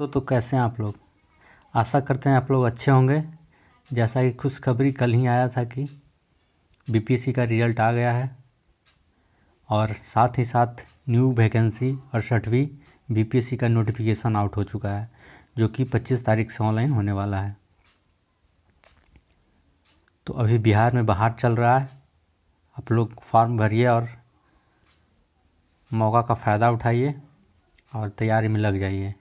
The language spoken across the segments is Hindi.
तो कैसे हैं आप लोग। आशा करते हैं आप लोग अच्छे होंगे। जैसा कि खुशखबरी कल ही आया था कि बीपीएससी का रिज़ल्ट आ गया है और साथ ही साथ न्यू वैकेंसी 68वीं बीपीएससी का नोटिफिकेशन आउट हो चुका है, जो कि 25 तारीख से ऑनलाइन होने वाला है। तो अभी बिहार में बाहर चल रहा है। आप लोग फॉर्म भरिए और मौका का फ़ायदा उठाइए और तैयारी में लग जाइए।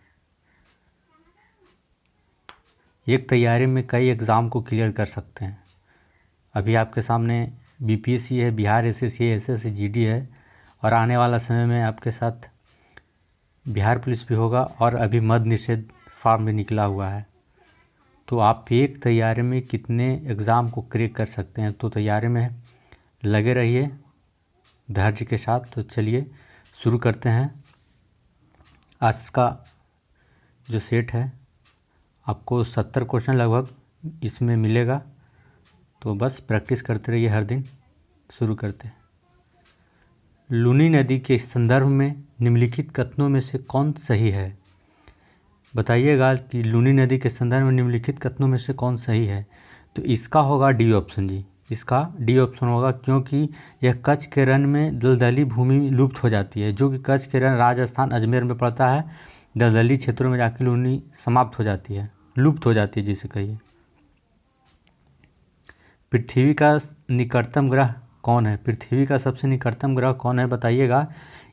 एक तैयारी में कई एग्ज़ाम को क्लियर कर सकते हैं। अभी आपके सामने बीपीएससी है, बिहार एसएससी है, एसएससी जीडी है और आने वाला समय में आपके साथ बिहार पुलिस भी होगा और अभी मद्य निषेध फॉर्म भी निकला हुआ है। तो आप एक तैयारी में कितने एग्ज़ाम को क्रैक कर सकते हैं। तो तैयारी में लगे रहिए धैर्य के साथ। तो चलिए शुरू करते हैं। आज का जो सेट है आपको 70 क्वेश्चन लगभग इसमें मिलेगा, तो बस प्रैक्टिस करते रहिए हर दिन। शुरू करते हैं। लूनी नदी के संदर्भ में निम्नलिखित कथनों में से कौन सही है। बताइएगा कि लूनी नदी के संदर्भ में निम्नलिखित कथनों में से कौन सही है। तो इसका होगा डी ऑप्शन जी। इसका डी ऑप्शन होगा, क्योंकि यह कच्छ के रण में दलदली भूमि लुप्त हो जाती है, जो कि कच्छ के रण राजस्थान अजमेर में पड़ता है। दलदली क्षेत्रों में जाकर लूनी समाप्त हो जाती है, लुप्त हो जाती है जिसे कहिए। पृथ्वी का निकटतम ग्रह कौन है। पृथ्वी का सबसे निकटतम ग्रह कौन है बताइएगा।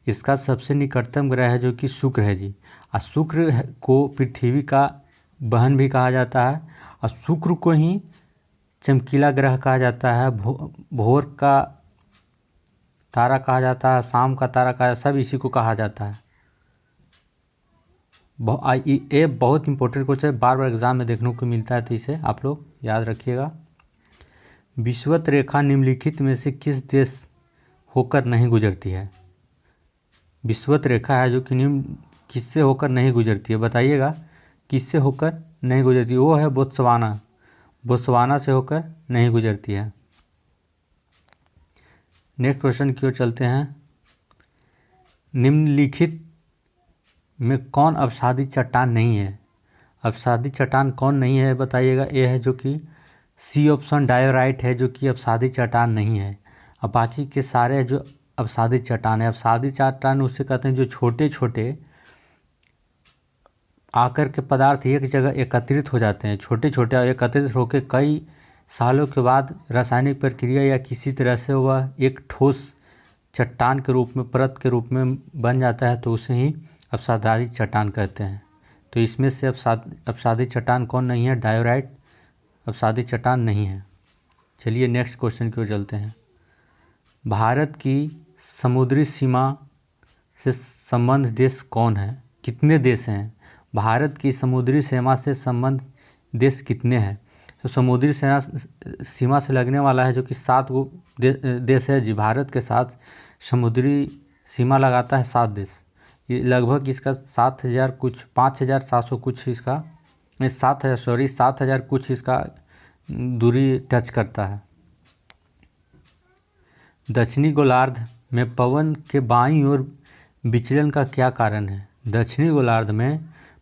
इसका सबसे निकटतम ग्रह है जो कि शुक्र है जी। और शुक्र को पृथ्वी का बहन भी कहा जाता है और शुक्र को ही चमकीला ग्रह कहा जाता है। भोर का तारा कहा जाता है, शाम का तारा कहा, सब इसी को कहा जाता है। ये बहुत इंपॉर्टेंट क्वेश्चन है, बार बार एग्जाम में देखने को मिलता है, तो इसे आप लोग याद रखिएगा। विषुवत रेखा निम्नलिखित में से किस देश होकर नहीं गुजरती है। विषुवत रेखा है जो कि किससे होकर नहीं गुजरती है, बताइएगा किससे होकर नहीं गुजरती। वो है बोत्सवाना। बोत्सवाना से होकर नहीं गुजरती है। नेक्स्ट क्वेश्चन की ओर चलते हैं। निम्नलिखित में कौन अवसादी चट्टान नहीं है। अवसादी चट्टान कौन नहीं है बताइएगा। ये है जो कि सी ऑप्शन डायोराइट है, जो कि अवसादी चट्टान नहीं है। अब बाकी के सारे जो अवसादी चट्टान है, अवसादी चट्टान उससे कहते हैं जो छोटे छोटे आकर के पदार्थ एक जगह एकत्रित हो जाते हैं। छोटे छोटे एकत्रित होकर कई सालों के बाद रासायनिक प्रक्रिया या किसी तरह से वह एक ठोस चट्टान के रूप में, परत के रूप में बन जाता है, तो उसे ही अवसादी चट्टान कहते हैं। तो इसमें से अवसादी चट्टान कौन नहीं है। डायोराइट अवसादी चट्टान नहीं है। चलिए नेक्स्ट क्वेश्चन की ओर चलते हैं। भारत की समुद्री सीमा से संबंध देश कौन है। कितने देश हैं। भारत की समुद्री सीमा से संबंध देश कितने हैं। तो समुद्री सीमा से लगने वाला है जो कि 7 गो देश है जी। भारत के साथ समुद्री सीमा लगाता है 7 देश। ये लगभग इसका 7,000 कुछ 5,700 कुछ इसका 7,000 कुछ इसका दूरी टच करता है। दक्षिणी गोलार्ध में पवन के बाईं ओर विचलन का क्या कारण है। दक्षिणी गोलार्ध में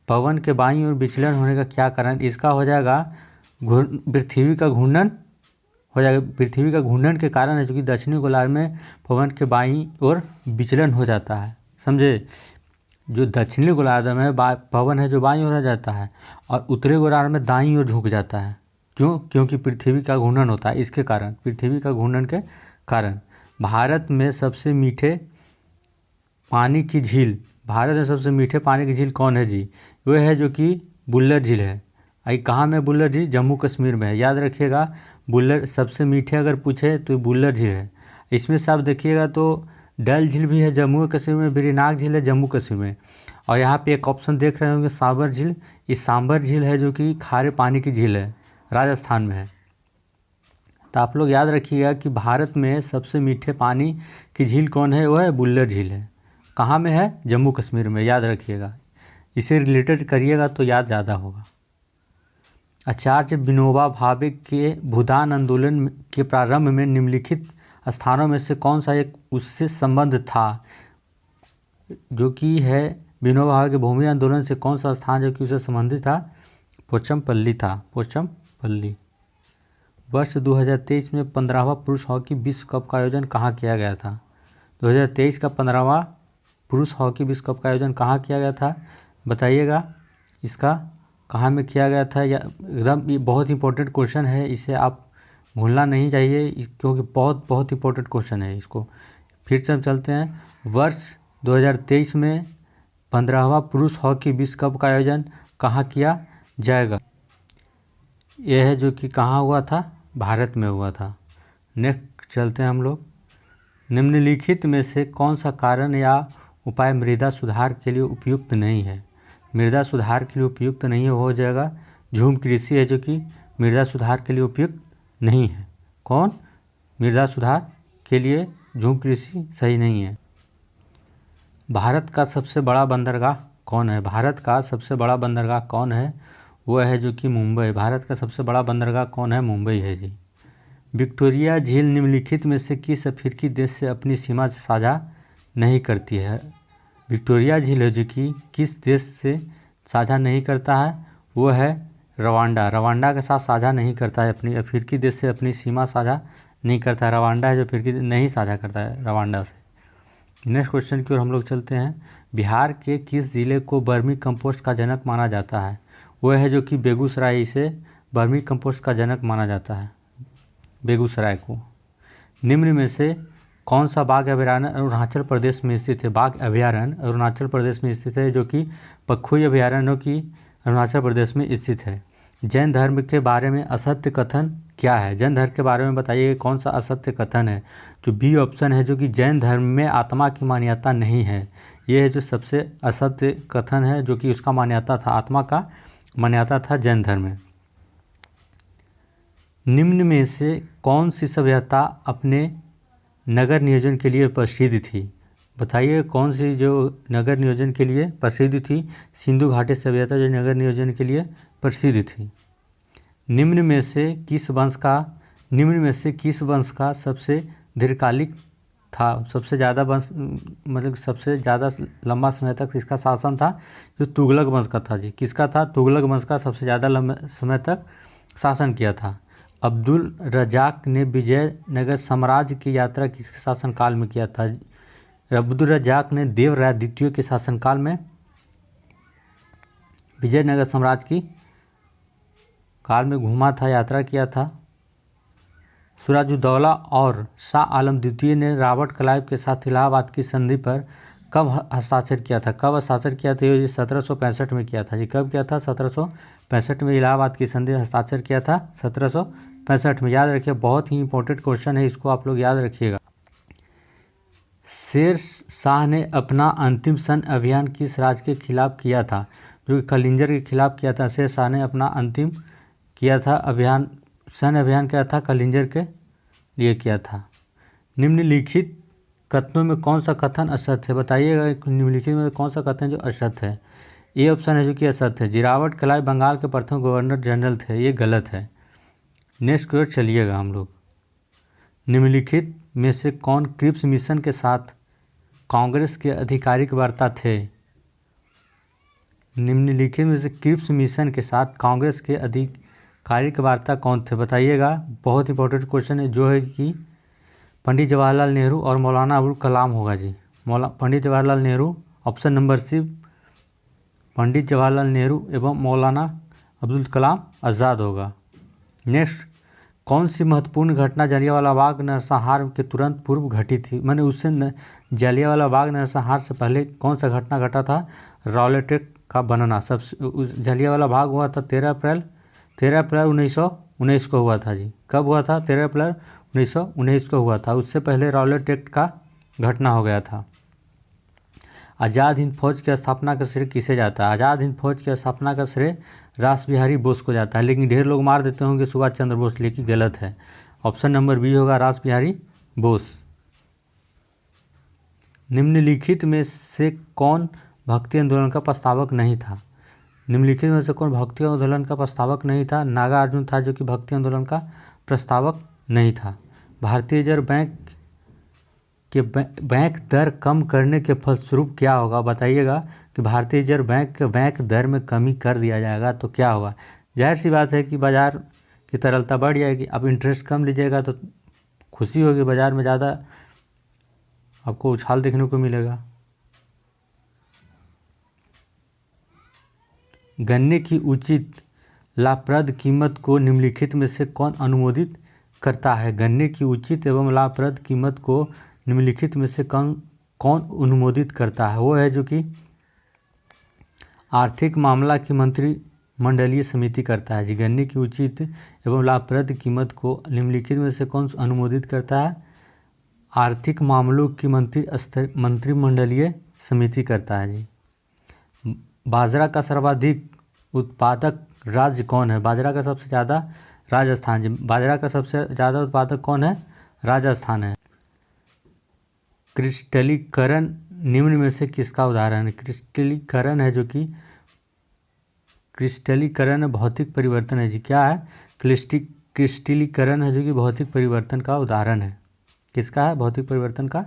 पवन के बाईं ओर विचलन होने का क्या कारण। इसका हो जाएगा पृथ्वी का घूर्णन हो जाएगा। पृथ्वी का घूर्णन के कारण है, जो कि दक्षिणी गोलार्ध में पवन के बाईं ओर विचलन हो जाता है। समझे। जो दक्षिणी गोलार्ध में पवन है जो बाईं ओर आ जाता है और उत्तरी गोलार्ध में दाईं ओर झुक जाता है। क्यों। क्योंकि पृथ्वी का घूर्णन होता है। इसके कारण, पृथ्वी का घूर्णन के कारण। भारत में सबसे मीठे पानी की झील, भारत में सबसे मीठे पानी की झील कौन है जी। वह है जो कि बुल्लर झील है। आई कहाँ में बुल्लर झील। जम्मू कश्मीर में है। याद रखिएगा बुल्लर सबसे मीठे अगर पूछे तो बुल्लर झील है। इसमें से आप देखिएगा तो डल झील भी है जम्मू कश्मीर में, वेरीनाग झील है जम्मू कश्मीर में, और यहाँ पे एक ऑप्शन देख रहे होंगे सांबर झील। ये सांबर झील है जो कि खारे पानी की झील है, राजस्थान में है। तो आप लोग याद रखिएगा कि भारत में सबसे मीठे पानी की झील कौन है। वह है बुल्लर झील है। कहाँ में है। जम्मू कश्मीर में। याद रखिएगा, इसे रिलेटेड करिएगा तो याद ज़्यादा होगा। आचार्य विनोबा भावे के भूदान आंदोलन के प्रारंभ में निम्नलिखित स्थानों में से कौन सा एक उससे संबंध था, जो कि है विनोबा भावे के भूमि आंदोलन से कौन सा स्थान जो कि उससे संबंधित था? पोचमपल्ली था, पोचमपल्ली। वर्ष 2023 में 15वां पुरुष हॉकी विश्व कप का आयोजन कहाँ किया गया था? 2023 का 15वां पुरुष हॉकी विश्व कप का आयोजन कहाँ किया गया था बताइएगा। इसका कहाँ में किया गया था? या एकदम ये बहुत इंपॉर्टेंट क्वेश्चन है, इसे आप भूलना नहीं चाहिए क्योंकि बहुत बहुत इंपॉर्टेंट क्वेश्चन है। इसको फिर से हम चलते हैं। वर्ष 2023 में 15वां पुरुष हॉकी विश्व कप का आयोजन कहाँ किया जाएगा? यह है जो कि कहाँ हुआ था? भारत में हुआ था। नेक्स्ट चलते हैं हम लोग। निम्नलिखित में से कौन सा कारण या उपाय मृदा सुधार के लिए उपयुक्त नहीं है? मृदा सुधार के लिए उपयुक्त नहीं है, वो हो जाएगा झूम कृषि है जो कि मृदा सुधार के लिए उपयुक्त नहीं है। कौन? मृदा सुधार के लिए झूम कृषि सही नहीं है। भारत का सबसे बड़ा बंदरगाह कौन है? भारत का सबसे बड़ा बंदरगाह कौन है? वो है जो कि मुंबई। भारत का सबसे बड़ा बंदरगाह कौन है? मुंबई है जी। विक्टोरिया झील निम्नलिखित में से किस अफ्रीकी देश से अपनी सीमा साझा नहीं करती है? विक्टोरिया झील है जो कि किस देश से साझा नहीं करता है? वो है रवांडा। रवांडा के साथ साझा नहीं करता है, अपनी अफ्रीकी देश से अपनी सीमा साझा नहीं करता है। रवांडा है जो अफ्रीकी नहीं साझा करता है रवांडा से। नेक्स्ट क्वेश्चन की ओर हम लोग चलते हैं। बिहार के किस ज़िले को वर्मी कंपोस्ट का जनक माना जाता है? वो है जो कि बेगूसराय। इसे वर्मी कंपोस्ट का जनक माना जाता है, बेगूसराय को। निम्न में से कौन सा बाघ अभयारण्य अरुणाचल प्रदेश में स्थित है? बाघ अभयारण्य अरुणाचल प्रदेश में स्थित है जो कि पखुई अभयारण्य की अरुणाचल प्रदेश में स्थित है। जैन धर्म के बारे में असत्य कथन क्या है? जैन धर्म के बारे में बताइए कौन सा असत्य कथन है? जो बी ऑप्शन है जो कि जैन धर्म में आत्मा की मान्यता नहीं है, ये है जो सबसे असत्य कथन है जो कि उसका मान्यता था, आत्मा का मान्यता था जैन धर्म में। निम्न में से कौन सी सभ्यता अपने नगर नियोजन के लिए प्रसिद्ध थी? बताइए कौन सी जो नगर नियोजन के लिए प्रसिद्ध थी? सिंधु घाटी सभ्यता जो नगर नियोजन के लिए प्रसिद्ध थी। निम्न में से किस वंश का सबसे दीर्घकालिक था? सबसे ज़्यादा वंश मतलब सबसे ज़्यादा लंबा समय तक इसका शासन था जो तुगलक वंश का था जी। किसका था? तुगलक वंश का सबसे ज़्यादा लंबे समय तक शासन किया था। अब्दुल रज़ाक ने विजयनगर साम्राज्य की यात्रा किसके शासनकाल में किया था? अब्दुल रज़ाक ने देवराय द्वितीय के शासनकाल में विजयनगर साम्राज्य की काल में घूमा था, यात्रा किया था। सिराजुद्दौला और शाह आलम द्वितीय ने रॉबर्ट क्लाइव के साथ इलाहाबाद की संधि पर कब हस्ताक्षर किया था? कब हस्ताक्षर किया था? ये 1765 में किया था जी। कब किया था? 1765 में इलाहाबाद की संधि हस्ताक्षर किया था 1765 में। याद रखिए, बहुत ही इंपॉर्टेंट क्वेश्चन है, इसको आप लोग याद रखिएगा। शेर शाह ने अपना अंतिम सैन्य अभियान किस राज्य के खिलाफ किया था? जो कि कलिंजर के खिलाफ किया था। शेर शाह ने अपना अंतिम किया था अभियान, सैन्य अभियान किया था, कलिंजर के लिए किया था। निम्नलिखित कथनों में कौन सा कथन असत्य है? बताइएगा निम्नलिखित में कौन सा कथन जो असत्य है। ये ऑप्शन है जो कि असत्य है जी। रॉबर्ट क्लाइव बंगाल के प्रथम गवर्नर जनरल थे, ये गलत है। नेक्स्ट की ओर चलिएगा हम लोग। निम्नलिखित में से कौन क्रिप्स मिशन के साथ कांग्रेस के आधिकारिक वार्ता थे? निम्नलिखित में से क्रिप्स मिशन के साथ कांग्रेस के आधिकारिक वार्ता कौन थे? बताइएगा, बहुत इंपॉर्टेंट क्वेश्चन है, जो है कि पंडित जवाहरलाल नेहरू और मौलाना अबुल कलाम होगा ji. Pandit Jawaharlal Nehru, option number C, Pandit Jawaharlal Nehru एवं मौलाना अब्दुल कलाम आज़ाद होगा। नेक्स्ट, कौन सी महत्वपूर्ण घटना जलियांवाला बाग नरसंहार के तुरंत पूर्व घटी थी? मैंने उससे जलियांवाला बाग नरसंहार से पहले कौन सा घटना घटा था? रॉलेट एक्ट का बनना। जलियांवाला बाग हुआ था 13 अप्रैल 1919 को हुआ था जी। कब हुआ था? 13 अप्रैल 1919 को हुआ था। उससे पहले रॉलेट एक्ट का घटना हो गया था। आज़ाद हिंद फौज की स्थापना का श्रेय किसे जाता है? आज़ाद हिंद फौज की स्थापना का श्रेय रास बिहारी बोस को जाता है, लेकिन ढेर लोग मार देते होंगे सुभाष चंद्र बोस, लेकिन गलत है। ऑप्शन नंबर बी होगा रास बिहारी बोस। निम्नलिखित में से कौन भक्ति आंदोलन का प्रस्तावक नहीं था? निम्नलिखित में से कौन भक्ति आंदोलन का प्रस्तावक नहीं था? नागार्जुन था जो कि भक्ति आंदोलन का प्रस्तावक नहीं था। भारतीय रिजर्व बैंक के बैंक दर कम करने के फलस्वरूप क्या होगा? बताइएगा। कि भारतीय रिजर्व बैंक दर में कमी कर दिया जाएगा तो क्या होगा। जाहिर सी बात है कि बाज़ार की तरलता बढ़ जाएगी। अब इंटरेस्ट कम लीजिएगा तो खुशी होगी, बाज़ार में ज़्यादा आपको उछाल देखने को मिलेगा। गन्ने की उचित लाभप्रद कीमत को निम्नलिखित में से कौन अनुमोदित करता है। गन्ने की उचित एवं लाभप्रद कीमत को निम्नलिखित में से कौन अनुमोदित करता है। वो है जो कि आर्थिक मामला की मंत्रिमंडलीय समिति करता है जी। गन्ने की उचित एवं लाभप्रद कीमत को निम्नलिखित में से कौन अनुमोदित करता है। आर्थिक मामलों की मंत्रिमंडलीय समिति करता है जी। बाजरा का सर्वाधिक उत्पादक राज्य कौन है। बाजरा का सबसे ज़्यादा राजस्थान जी। बाजरा का सबसे ज़्यादा उत्पादक कौन है, राजस्थान है। क्रिस्टलीकरण निम्न में से किसका उदाहरण है। क्रिस्टलीकरण है जो कि क्रिस्टलीकरण भौतिक परिवर्तन है जी। क्या है, क्रिस्टलीकरण है जो कि भौतिक परिवर्तन का उदाहरण है। किसका है, भौतिक परिवर्तन का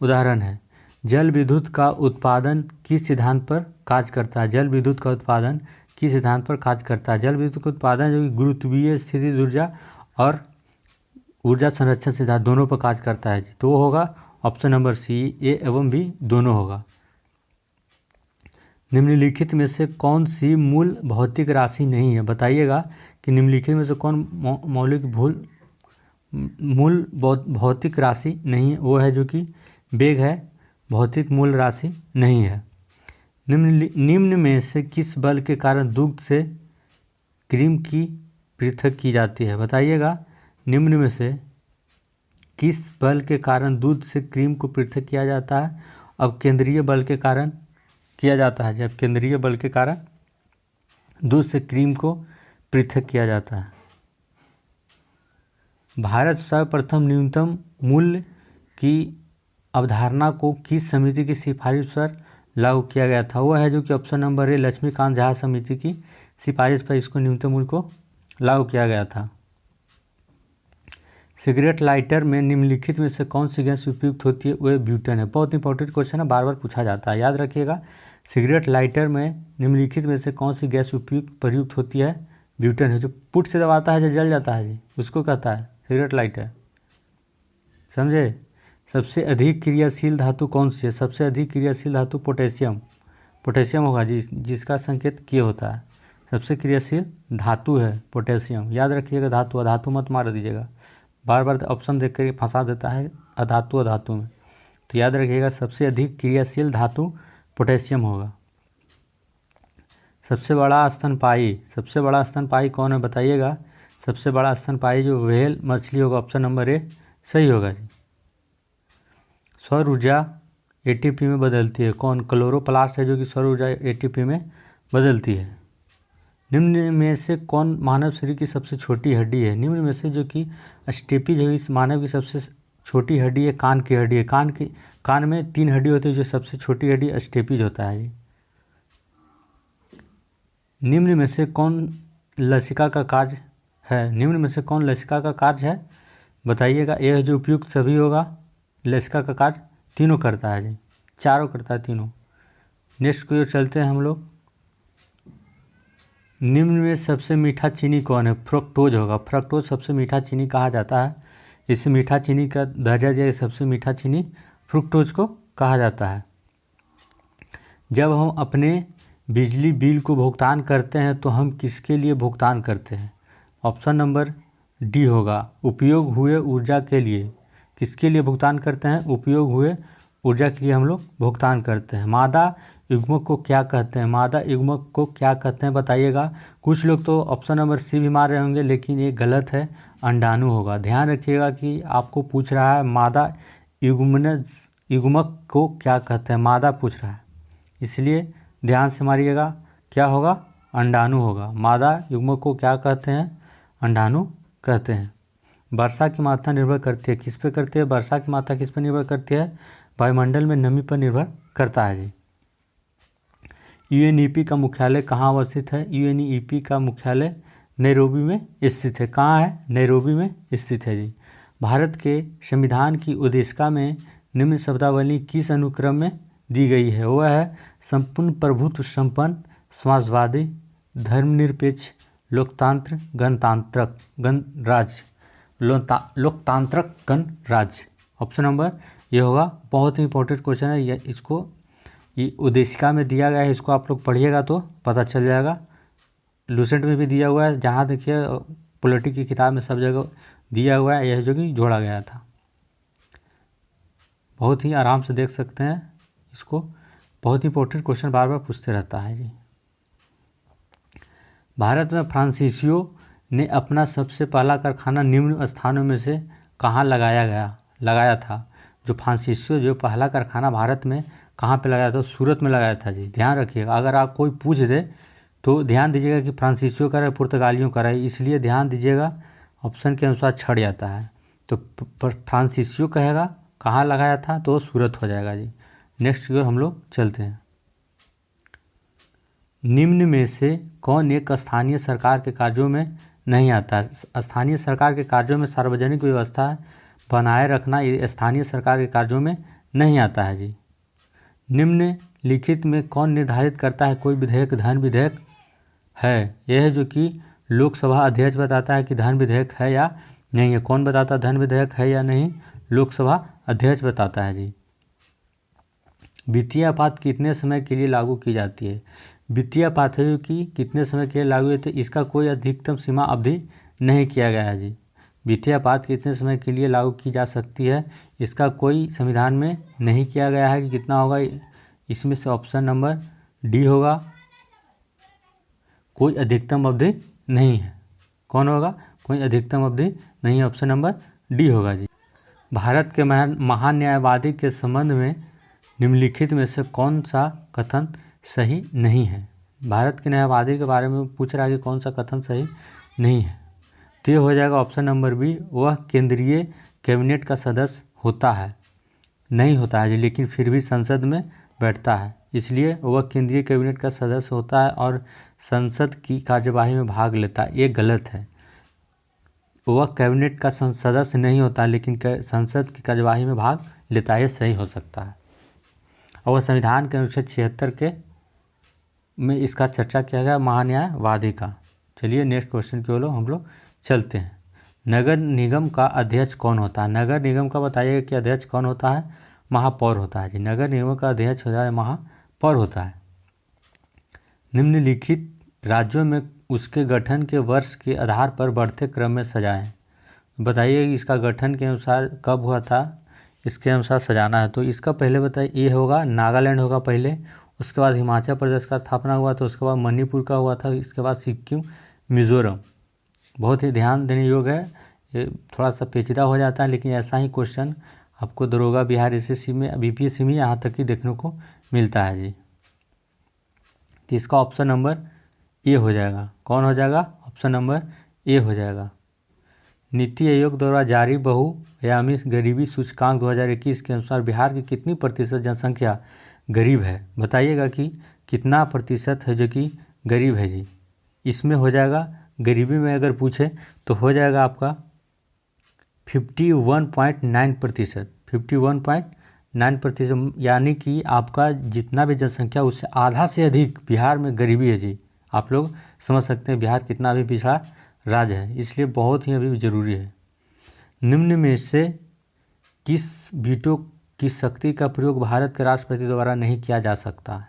उदाहरण है। जल विद्युत का उत्पादन किस सिद्धांत पर कार्य करता है। जल विद्युत का उत्पादन किस सिद्धांत पर कार्य करता है। जल विद्युत का उत्पादन जो कि गुरुत्वीय स्थितिज ऊर्जा और ऊर्जा संरक्षण सिद्धांत दोनों पर कार्य करता है जी। तो वो होगा ऑप्शन नंबर सी, ए एवं बी दोनों होगा। निम्नलिखित में से कौन सी मूल भौतिक राशि नहीं है। बताइएगा कि निम्नलिखित में से कौन मूल भौतिक राशि नहीं है। वो है जो कि वेग है, भौतिक मूल राशि नहीं है। निम्न में से किस बल के कारण दुग्ध से क्रीम की पृथक की जाती है। बताइएगा निम्न में से किस बल के कारण दूध से क्रीम को पृथक किया जाता है। अब केंद्रीय बल के कारण किया जाता है। जब केंद्रीय बल के कारण दूध से क्रीम को पृथक किया जाता है। भारत सर्वप्रथम न्यूनतम मूल्य की अवधारणा को किस समिति की सिफारिश पर लागू किया गया था। वह है जो कि option number A, Laxmikant Jha समिति की सिफारिश पर इसको न्यूनतम मूल्य को लागू किया गया था। सिगरेट लाइटर में निम्नलिखित में से कौन सी गैस उपयुक्त होती है। वह ब्यूटेन है। बहुत इंपॉर्टेंट क्वेश्चन है, बार बार पूछा जाता है, याद रखिएगा। सिगरेट लाइटर में निम्नलिखित में से कौन सी गैस प्रयुक्त होती है। ब्यूटेन है। जो पुट से दबाता है जो जल जाता है जी, उसको कहता है सिगरेट लाइटर, समझे। सबसे अधिक क्रियाशील धातु कौन सी है। सबसे अधिक क्रियाशील धातु पोटेशियम होगा जी, जिसका संकेत के होता है। सबसे क्रियाशील धातु है पोटेशियम, याद रखिएगा। धातु अधातु मत मार दीजिएगा, बार बार ऑप्शन देख कर फंसा देता है अधातु अधातु में। तो याद रखिएगा सबसे अधिक क्रियाशील धातु पोटेशियम होगा। सबसे बड़ा स्तनपायी कौन है बताइएगा। सबसे बड़ा स्तनपायी जो व्हेल मछली होगा, ऑप्शन नंबर ए सही होगा जी। सौर ऊर्जा एटीपी में बदलती है कौन। क्लोरोप्लास्ट है जो कि सौर ऊर्जा एटीपी में बदलती है। निम्न में से कौन मानव शरीर की सबसे छोटी हड्डी है। निम्न में से जो कि स्टेपी जो इस मानव की सबसे छोटी हड्डी है, कान की हड्डी है। कान में 3 हड्डी होती है, जो सबसे छोटी हड्डी स्टेपीज होता है जी। निम्न में से कौन लसिका का कार्य है। निम्न में से कौन लसिका का कार्य है बताइएगा। यह जो उपयुक्त सभी होगा। लसिका का कार्य तीनों करता है जी, चारों करता है, तीनों। नेक्स्ट की ओर चलते हैं हम लोग। निम्न में सबसे मीठा चीनी कौन है। फ्रक्टोज होगा। फ्रक्टोज सबसे मीठा चीनी कहा जाता है। इसे मीठा चीनी का दर्जा दिया, सबसे मीठा चीनी फ्रुक्टोज को कहा जाता है। जब हम अपने बिजली बिल को भुगतान करते हैं तो हम किसके लिए भुगतान करते हैं। ऑप्शन नंबर डी होगा, उपयोग हुए ऊर्जा के लिए। किसके लिए भुगतान करते हैं, उपयोग हुए ऊर्जा के लिए हम लोग भुगतान करते हैं। मादा युग्मक को क्या कहते हैं। मादा युग्मक को क्या कहते हैं बताइएगा। कुछ लोग तो ऑप्शन नंबर सी भी मार रहे होंगे, लेकिन ये गलत है, अंडाणु होगा। ध्यान रखिएगा कि आपको पूछ रहा है मादा युग्मक को क्या कहते हैं, मादा पूछ रहा है, इसलिए ध्यान से मारिएगा। क्या होगा, अंडाणु होगा। मादा युग्मक को क्या कहते हैं, अंडाणु कहते हैं। वर्षा की मात्रा निर्भर करती है किस पे करती है। वर्षा की मात्रा किस पर निर्भर करती है, वायुमंडल में नमी पर निर्भर करता है जी। यूएनईपी का मुख्यालय कहाँ अवस्थित है। यूएनईपी का मुख्यालय नैरोबी में स्थित है। कहाँ है, नैरोबी में स्थित है जी। भारत के संविधान की उद्देशिका में निम्न शब्दावली किस अनुक्रम में दी गई है वह है संपूर्ण प्रभुत्व संपन्न समाजवादी धर्मनिरपेक्ष लोकतांत्र गणतांत्रक गणराज्य लोकतांत्रक गणराज्य। ऑप्शन नंबर ये होगा। बहुत ही इंपॉर्टेंट क्वेश्चन है ये, इसको ये उद्देशिका में दिया गया है, इसको आप लोग पढ़िएगा तो पता चल जाएगा। लूसेंट में भी दिया हुआ है, जहाँ देखिए पॉलिटी की किताब में सब जगह दिया हुआ है, यह जो कि जोड़ा गया था। बहुत ही आराम से देख सकते हैं इसको, बहुत ही इंपॉर्टेंट क्वेश्चन बार बार पूछते रहता है जी। भारत में फ्रांसीसियों ने अपना सबसे पहला कारखाना निम्न स्थानों में से कहाँ लगाया था। जो फ्रांसीसियों जो पहला कारखाना भारत में कहाँ पे लगाया था, सूरत में लगाया था जी। ध्यान रखिएगा, अगर आप कोई पूछ दे तो ध्यान दीजिएगा कि फ्रांसीसियों का है पुर्तगालियों का है, इसलिए ध्यान दीजिएगा ऑप्शन के अनुसार छट जाता है। तो फ्रांसीसियों कहेगा कहाँ लगाया था तो सूरत हो जाएगा जी। नेक्स्ट की ओर हम लोग चलते हैं। निम्न में से कौन एक स्थानीय सरकार के कार्यों में नहीं आता है। स्थानीय सरकार के कार्यों में सार्वजनिक व्यवस्था बनाए रखना ये स्थानीय सरकार के कार्यों में नहीं आता है जी। निम्नलिखित में कौन निर्धारित करता है कोई विधेयक धन विधेयक है। यह है जो कि लोकसभा अध्यक्ष बताता है कि धन विधेयक है या नहीं है। कौन बताता है धन विधेयक है या नहीं, लोकसभा अध्यक्ष बताता है जी। वित्तीय आपात कितने समय के लिए लागू की जाती है। वित्तीय आपात है जो कि कितने समय के लिए लागू है, तो इसका कोई अधिकतम सीमा अवधि नहीं किया गया है जी। वित्तीय आपात कितने समय के लिए लागू की जा सकती है, इसका कोई संविधान में नहीं किया गया है कि कितना होगा। इसमें से ऑप्शन नंबर डी होगा, कोई अधिकतम अवधि नहीं है। कौन होगा, कोई अधिकतम अवधि नहीं है, ऑप्शन नंबर डी होगा जी। भारत के महान न्यायवादी के संबंध में निम्नलिखित में से कौन सा कथन सही नहीं है। भारत के न्यायवादी के बारे में पूछ रहा है कि कौन सा कथन सही नहीं है, तो ये हो जाएगा ऑप्शन नंबर बी, वह केंद्रीय कैबिनेट का सदस्य होता है नहीं होता है जी, लेकिन फिर भी संसद में बैठता है, इसलिए वह केंद्रीय कैबिनेट का सदस्य होता है और संसद की कार्यवाही में भाग लेता है। ये गलत है, वह कैबिनेट का सदस्य नहीं होता लेकिन संसद की कार्यवाही में भाग लेता है, ये सही हो सकता है। और वह संविधान के अनुच्छेद 76 के में इसका चर्चा किया गया महान्यायवादी का। चलिए नेक्स्ट क्वेश्चन की ओर हम लोग चलते हैं। नगर निगम का अध्यक्ष कौन होता है। नगर निगम का बताइएगा कि अध्यक्ष कौन होता है, महापौर होता है जी। नगर निगम का अध्यक्ष होता है महापौर होता है। निम्नलिखित राज्यों में उसके गठन के वर्ष के आधार पर बढ़ते क्रम में सजाएं। बताइए इसका गठन के अनुसार कब हुआ था, इसके अनुसार सजाना है। तो इसका पहले बताइए, ये होगा नागालैंड होगा पहले, उसके बाद हिमाचल प्रदेश का स्थापना हुआ था, उसके बाद मणिपुर का हुआ था, इसके बाद सिक्किम मिज़ोरम। बहुत ही ध्यान देने योग्य है, ये थोड़ा सा पेचीदा हो जाता है लेकिन ऐसा ही क्वेश्चन आपको दरोगा बिहार एसएससी में बीपीएससी में यहाँ तक ही देखने को मिलता है जी। तो इसका ऑप्शन नंबर ए हो जाएगा। कौन हो जाएगा, ऑप्शन नंबर ए हो जाएगा। नीति आयोग द्वारा जारी बहुआयामी गरीबी सूचकांक 2021 के अनुसार बिहार की कितनी प्रतिशत जनसंख्या गरीब है। बताइएगा कि कितना प्रतिशत है जो कि गरीब है जी। इसमें हो जाएगा, गरीबी में अगर पूछे तो हो जाएगा आपका 51.9%। 51.9%, यानी कि आपका जितना भी जनसंख्या उससे आधा से अधिक बिहार में गरीबी है जी। आप लोग समझ सकते हैं बिहार कितना अभी पिछड़ा राज्य है, इसलिए बहुत ही अभी ज़रूरी है। निम्न में से किस वीटो की शक्ति का प्रयोग भारत के राष्ट्रपति द्वारा नहीं किया जा सकता है।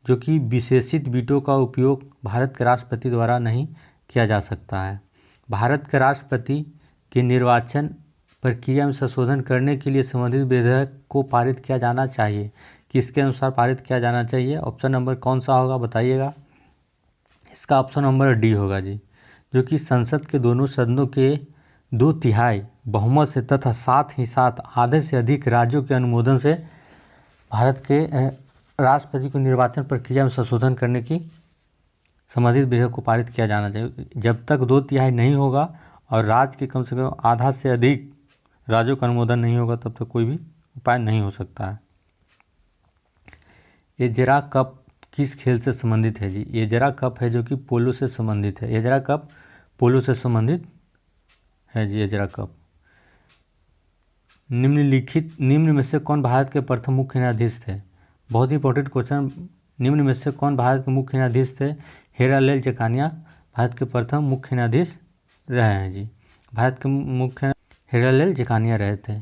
जो कि विशेषित वीटो का उपयोग भारत के राष्ट्रपति द्वारा नहीं किया जा सकता है। भारत के राष्ट्रपति के निर्वाचन प्रक्रिया में संशोधन करने के लिए संबंधित विधेयक को पारित किया जाना चाहिए। किसके अनुसार पारित किया जाना चाहिए, ऑप्शन नंबर कौन सा होगा बताइएगा। इसका ऑप्शन नंबर डी होगा जी। जो कि संसद के दोनों सदनों के 2/3 बहुमत से तथा साथ ही साथ आधे से अधिक राज्यों के अनुमोदन से भारत के राष्ट्रपति को निर्वाचन प्रक्रिया में संशोधन करने की संबंधित विधेयक को पारित किया जाना चाहिए। जब तक 2/3 नहीं होगा और राज्य के कम से कम आधा से अधिक राज्यों का अनुमोदन नहीं होगा तब तक कोई भी उपाय नहीं हो सकता है। एजरा कप किस खेल से संबंधित है जी। एजरा कप है जो कि पोलो से संबंधित है। एजरा कप पोलो से संबंधित है जी। Ezra cup. निम्न में से कौन भारत के प्रथम मुख्य न्यायाधीश थे। बहुत ही इंपॉर्टेंट क्वेश्चन, निम्न में से कौन भारत के मुख्य न्यायाधीश थे? हीरालाल जकानिया भारत के प्रथम मुख्य न्यायाधीश रहे हैं जी। भारत के मुख्य हीरालाल जकानिया रहे थे।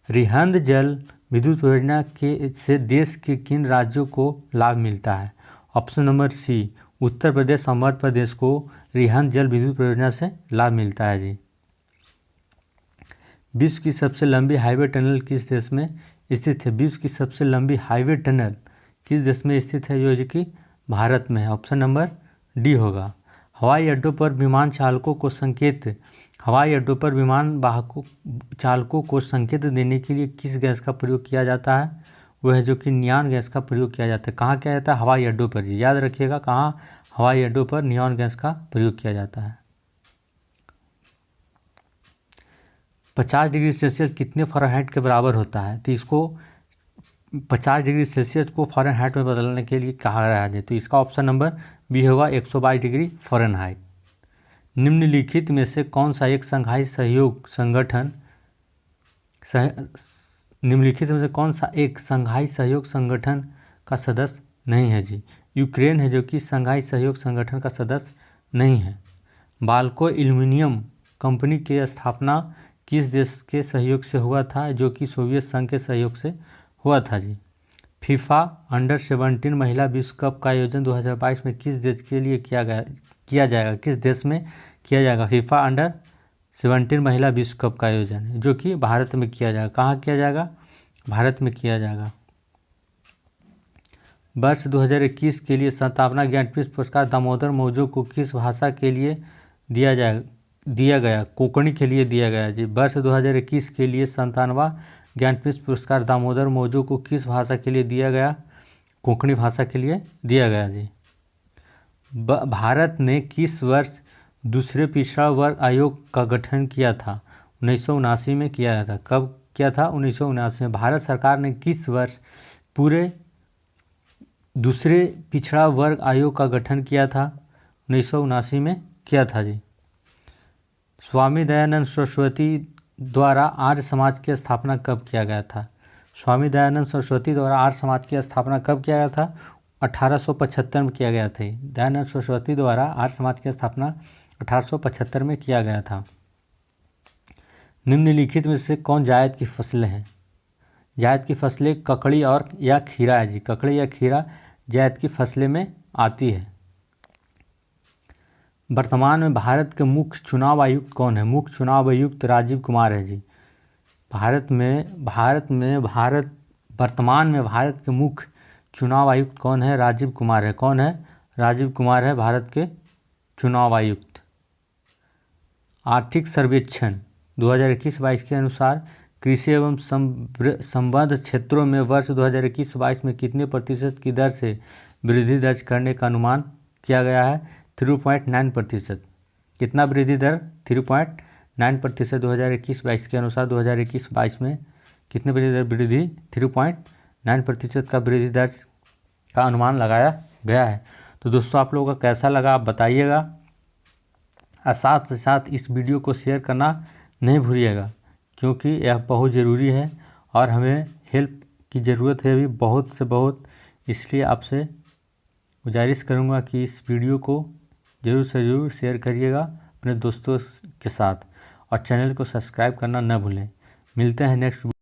रिहंद जल विद्युत परियोजना के से देश के किन राज्यों को लाभ मिलता है? ऑप्शन नंबर सी, उत्तर प्रदेश और मध्य प्रदेश को रिहंद जल विद्युत परियोजना से लाभ मिलता है जी। विश्व की सबसे लंबी हाईवे टनल किस देश में स्थित है? विश्व की सबसे लंबी हाईवे टनल किस देश में स्थित है? जो कि भारत में है। ऑप्शन नंबर डी होगा। हवाई अड्डों पर विमान चालकों को संकेत चालकों को संकेत देने के लिए किस गैस का प्रयोग किया जाता है? वह है जो कि नियॉन गैस का प्रयोग किया जाता है। कहाँ किया जाता है? हवाई अड्डों पर। याद रखिएगा, कहाँ? हवाई अड्डों पर नियॉन गैस का प्रयोग किया जाता है। 50 डिग्री सेल्सियस कितने फ़ारेनहाइट के बराबर होता है? तो इसको 50 डिग्री सेल्सियस को फ़ारेनहाइट में बदलने के लिए कहा गया है, तो इसका ऑप्शन नंबर बी होगा 122 डिग्री फ़ारेनहाइट। निम्नलिखित में से कौन सा एक शंघाई सहयोग संगठन का सदस्य नहीं है जी? यूक्रेन है जो कि शंघाई सहयोग संगठन का सदस्य नहीं है। बाल्को एल्यूमीनियम कंपनी की स्थापना किस देश के सहयोग से हुआ था? जो कि सोवियत संघ के सहयोग से हुआ था जी। फीफा अंडर-17 महिला विश्व कप का आयोजन 2022 में किस देश के लिए किया जाएगा? किस देश में किया जाएगा? फीफा अंडर-17 महिला विश्व कप का आयोजन है जो कि भारत में किया जाएगा। कहाँ किया जाएगा? भारत में किया जाएगा। वर्ष 2021 के लिए स्थापना ज्ञानपीठ पुरस्कार दामोदर मौजो को किस भाषा के लिए दिया गया? कोंकणी के लिए दिया गया जी। वर्ष 2021 के लिए 97वां ज्ञानपीठ पुरस्कार दामोदर मौजो को किस भाषा के लिए दिया गया? कोंकणी भाषा के लिए दिया गया जी। भारत ने किस वर्ष दूसरे पिछड़ा वर्ग आयोग का गठन किया था? 1979 में किया गया था। कब किया था? 1979 में। भारत सरकार ने किस वर्ष पूरे दूसरे पिछड़ा वर्ग आयोग का गठन किया था? 1979 में किया था जी। स्वामी दयानंद सरस्वती द्वारा आर्य समाज की स्थापना कब किया गया था? स्वामी दयानंद सरस्वती द्वारा आर्य समाज की स्थापना कब किया गया था? 1875 में किया गया था। दयानंद सरस्वती द्वारा आर्य समाज की स्थापना 1875 में किया गया था। निम्नलिखित में से कौन जायद की फसलें हैं? जायद की फसलें ककड़ी और या खीरा है जी। ककड़ी या खीरा जायद की फसलें में आती है। वर्तमान में भारत के मुख्य चुनाव आयुक्त कौन है? मुख्य चुनाव आयुक्त राजीव कुमार है जी। वर्तमान में भारत के मुख्य चुनाव आयुक्त कौन है? राजीव कुमार है। कौन है? राजीव कुमार है भारत के चुनाव आयुक्त। आर्थिक सर्वेक्षण 2021-22 के अनुसार कृषि एवं संबद्ध क्षेत्रों में वर्ष 2021-22 में कितने प्रतिशत की दर से वृद्धि दर्ज करने का अनुमान किया गया है? 3.9%। कितना वृद्धि दर? 3.9%। 2021-22 के अनुसार 2021-22 में कितने वृद्धि? 3.9% का वृद्धि दर का अनुमान लगाया गया है। तो दोस्तों, आप लोगों का कैसा लगा आप बताइएगा, और साथ ही साथ इस वीडियो को शेयर करना नहीं भूलिएगा, क्योंकि यह बहुत ज़रूरी है और हमें हेल्प की ज़रूरत है अभी बहुत से बहुत। इसलिए आपसे गुजारिश करूँगा कि इस वीडियो को ज़रूर से ज़रूर शेयर करिएगा अपने दोस्तों के साथ, और चैनल को सब्सक्राइब करना न भूलें। मिलते हैं नेक्स्ट